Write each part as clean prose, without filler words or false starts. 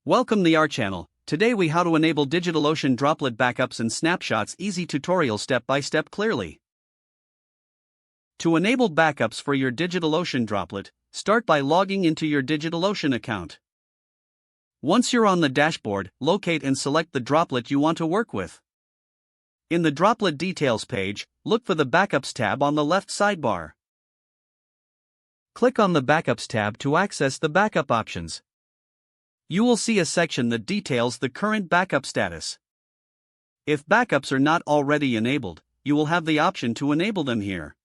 Welcome to our channel. Today we how to enable DigitalOcean Droplet backups and snapshots. Easy tutorial step by step clearly. To enable backups for your DigitalOcean Droplet, start by logging into your DigitalOcean account. Once you're on the dashboard, locate and select the Droplet you want to work with. In the Droplet details page, look for the Backups tab on the left sidebar. Click on the Backups tab to access the backup options. You will see a section that details the current backup status. If backups are not already enabled, you will have the option to enable them here.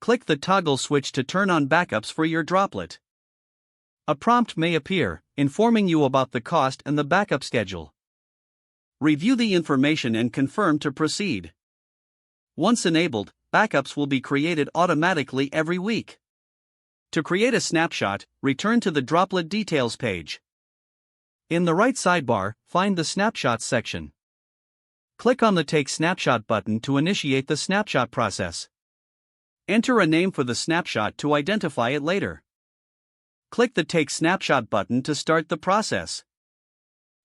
Click the toggle switch to turn on backups for your Droplet. A prompt may appear, informing you about the cost and the backup schedule. Review the information and confirm to proceed. Once enabled, backups will be created automatically every week. To create a snapshot, return to the Droplet details page. In the right sidebar, find the Snapshots section. Click on the Take Snapshot button to initiate the snapshot process. Enter a name for the snapshot to identify it later. Click the Take Snapshot button to start the process.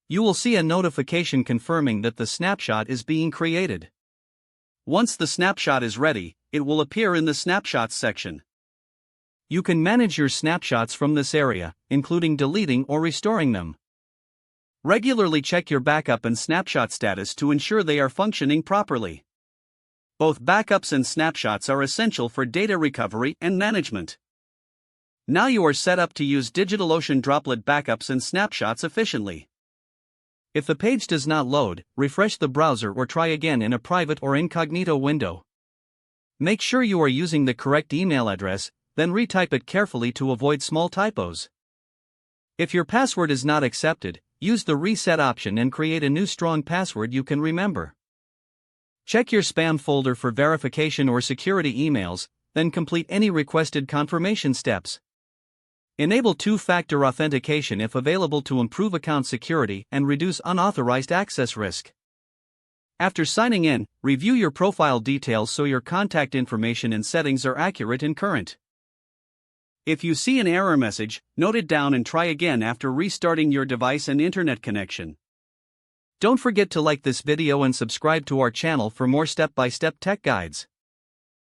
You will see a notification confirming that the snapshot is being created. Once the snapshot is ready, it will appear in the Snapshots section. You can manage your snapshots from this area, including deleting or restoring them. Regularly check your backup and snapshot status to ensure they are functioning properly. Both backups and snapshots are essential for data recovery and management. Now you are set up to use DigitalOcean Droplet backups and snapshots efficiently. If the page does not load, refresh the browser or try again in a private or incognito window. Make sure you are using the correct email address, then retype it carefully to avoid small typos. If your password is not accepted, use the reset option and create a new strong password you can remember. Check your spam folder for verification or security emails, then complete any requested confirmation steps. Enable two-factor authentication if available to improve account security and reduce unauthorized access risk. After signing in, review your profile details so your contact information and settings are accurate and current. If you see an error message, note it down and try again after restarting your device and internet connection. Don't forget to like this video and subscribe to our channel for more step-by-step tech guides.